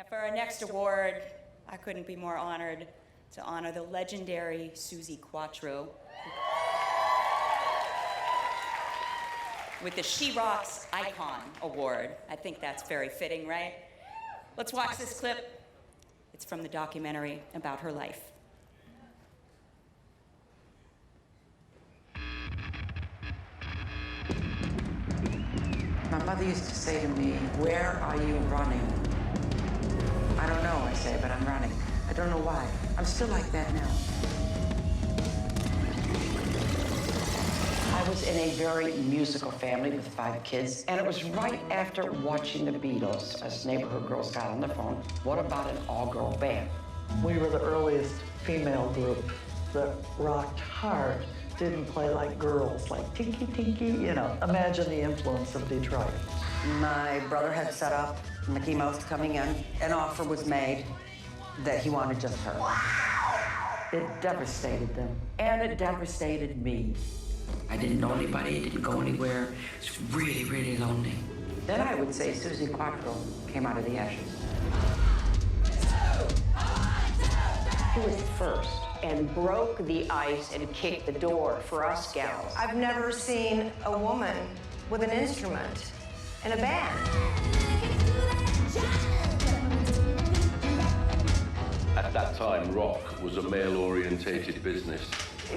Now for our next award, I couldn't be more honored to honor the legendary Suzi Quatro with the She Rocks Icon Award. I think that's very fitting, right? Let's watch this clip. It's from the documentary about her life. My mother used to say to me, "Where are you running?" I don't know, I say, but I'm running. I don't know why. I'm still like that now. I was in a very musical family with 5 kids, and it was right after watching the Beatles, us neighborhood girls got on the phone, what about an all-girl band? We were the earliest female group that rocked hard, didn't play like girls, like tinky tinky, you know. Imagine the influence of Detroit. My brother had set up, Mickey Mouse coming in, an offer was made that he wanted just her. It devastated them, and it devastated me. I didn't know anybody, I didn't go anywhere. It was really, really lonely. Then I would say Suzi Quatro came out of the ashes. He was first and broke the ice and kicked the door for us gals. I've never seen a woman with an instrument in a band. At that time, rock was a male-orientated business.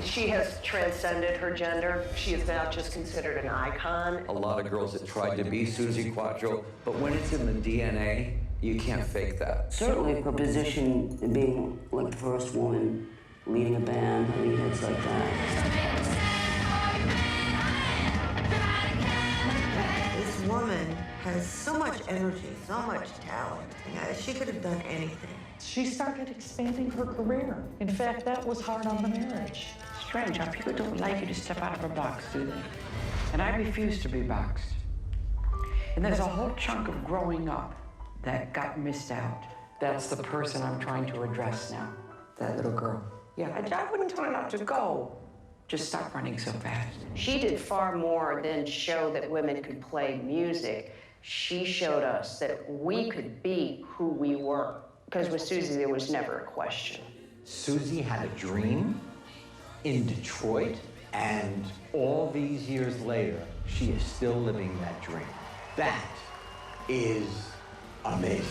She has transcended her gender. She is now just considered an icon. A lot of girls have tried to be Suzi Quatro, but when it's in the DNA, you can't fake that. Certainly her position in being like the first woman leading a band, lead heads like that. This woman has so much energy, so much talent. She could have done anything. She started expanding her career. In fact, that was hard on the marriage. Strange how people don't like you to step out of a box, do they? And I refuse to be boxed. And there's a whole chunk of growing up that got missed out. That's the person I'm trying to address now, that little girl. Yeah, I wouldn't tell her not to go. Just stop running so fast. She did far more than show that women could play music. She showed us that we could be who we were. Because with Suzi, there was never a question. Suzi had a dream in Detroit, and all these years later, she is still living that dream. That is amazing.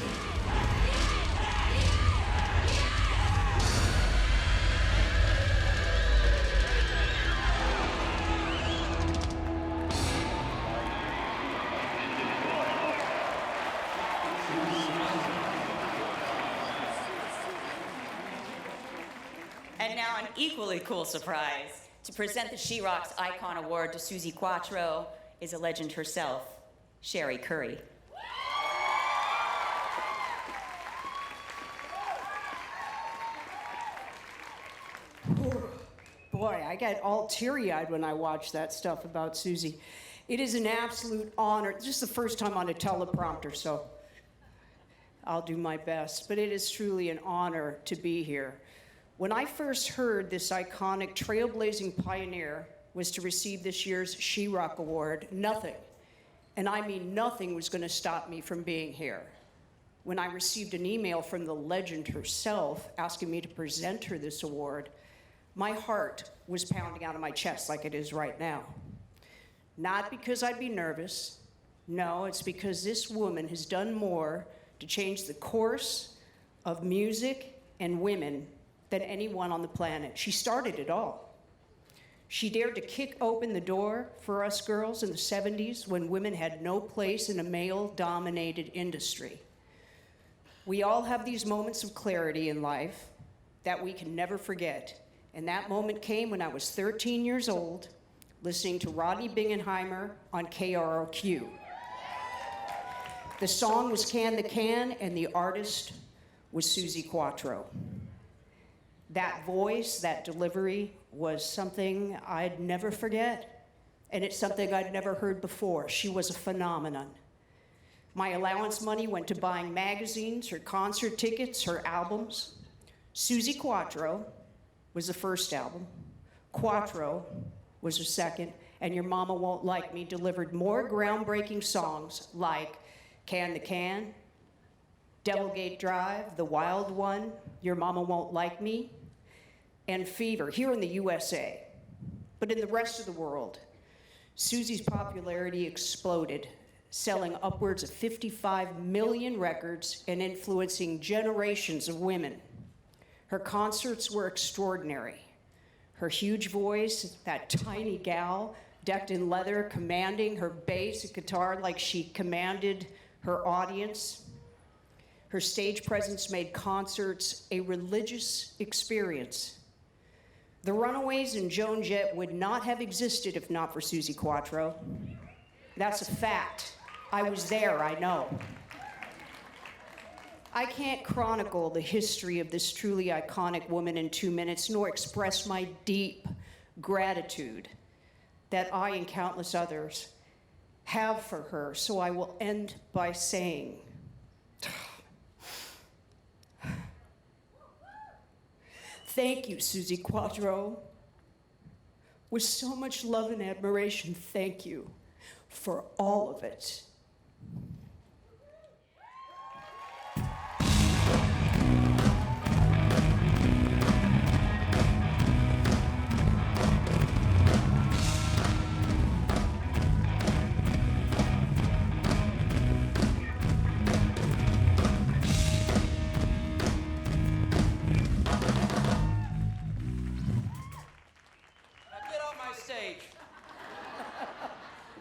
And now an equally cool surprise. To present the She Rocks Icon Award to Suzi Quatro is a legend herself, Sherry Curry. Boy, I get all teary-eyed when I watch that stuff about Suzi. It is an absolute honor. This is the first time on a teleprompter, so I'll do my best. But it is truly an honor to be here. When I first heard this iconic trailblazing pioneer was to receive this year's She Rock Award, nothing, and I mean nothing, was going to stop me from being here. When I received an email from the legend herself asking me to present her this award, my heart was pounding out of my chest like it is right now. Not because I'd be nervous. No, it's because this woman has done more to change the course of music and women than anyone on the planet. She started it all. She dared to kick open the door for us girls in the 70s when women had no place in a male-dominated industry. We all have these moments of clarity in life that we can never forget. And that moment came when I was 13 years old, listening to Rodney Bingenheimer on KROQ. The song was Can the Can, and the artist was Suzi Quatro. That voice, that delivery, was something I'd never forget, and it's something I'd never heard before. She was a phenomenon. My allowance money went to buying magazines, her concert tickets, her albums. Suzi Quatro was the first album. Quatro was her second, and Your Mama Won't Like Me delivered more groundbreaking songs like Can the Can, Delegate Drive, The Wild One, Your Mama Won't Like Me, and Fever, here in the USA. But in the rest of the world, Suzi's popularity exploded, selling upwards of 55 million records and influencing generations of women. Her concerts were extraordinary. Her huge voice, that tiny gal, decked in leather, commanding her bass and guitar like she commanded her audience. Her stage presence made concerts a religious experience. The Runaways and Joan Jett would not have existed if not for Suzi Quatro. That's a fact. I was there, I know. I can't chronicle the history of this truly iconic woman in 2 minutes, nor express my deep gratitude that I and countless others have for her, so I will end by saying, thank you, Suzi Quatro. With so much love and admiration, thank you for all of it.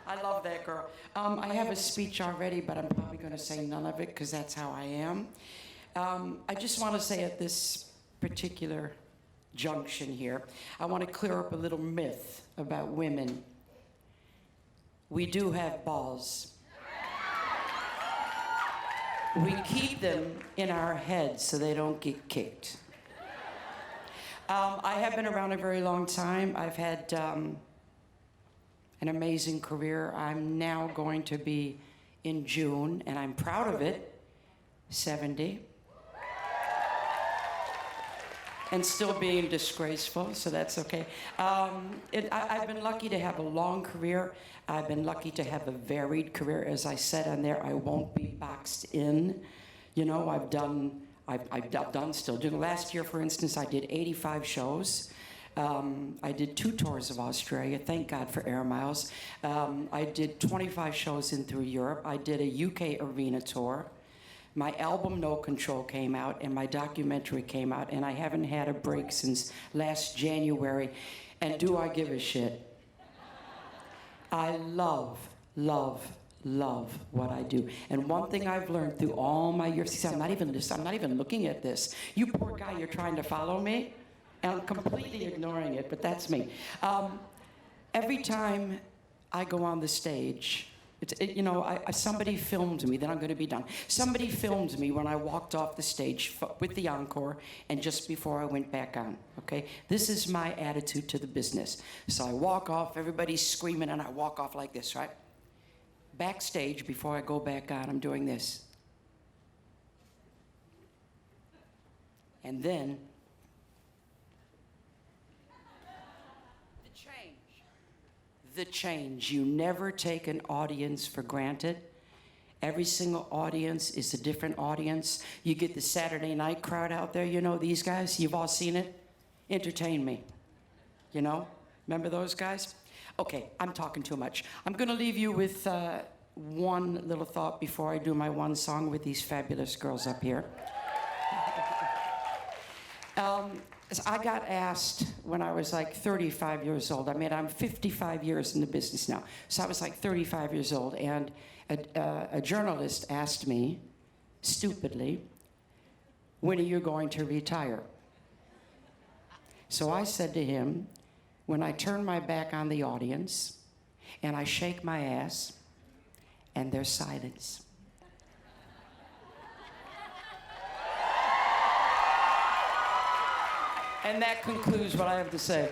I love that girl. I have a speech already, but I'm probably going to say none of it because that's how I am. I just want to say at this particular junction here, I want to clear up a little myth about women. We do have balls. We keep them in our heads so they don't get kicked. I have been around a very long time. I've had an amazing career. I'm now going to be, in June, and I'm proud of it, 70. And still being disgraceful, so that's okay. I've been lucky to have a long career. I've been lucky to have a varied career. As I said on there, I won't be boxed in. You know, I've done, still doing. Last year, for instance, I did 85 shows. I did 2 tours of Australia, thank God for air miles. I did 25 shows in through Europe. I did a UK arena tour. My album No Control came out and my documentary came out, and I haven't had a break since last January. And do I give a shit? I love what I do. And one thing I've learned through all my years, see, I'm not even looking at this. You poor guy, you're trying to follow me? And I'm completely ignoring it, but that's me. Every time I go on the stage, somebody filmed me, then I'm going to be done. Somebody filmed me when I walked off the stage with the encore and just before I went back on, okay? This is my attitude to the business. So I walk off, everybody's screaming, and I walk off like this, right? Backstage, before I go back on, I'm doing this. And then the change. You never take an audience for granted. Every single audience is a different audience. You get the Saturday night crowd out there, you know, these guys, you've all seen it. Entertain me, you know? Remember those guys? Okay, I'm talking too much. I'm gonna leave you with one little thought before I do my one song with these fabulous girls up here. I got asked when I was like 35 years old. I mean, I'm 55 years in the business now. So I was like 35 years old, and a journalist asked me, stupidly, when are you going to retire? So I said to him, when I turn my back on the audience, and I shake my ass, and there's silence. And that concludes what I have to say.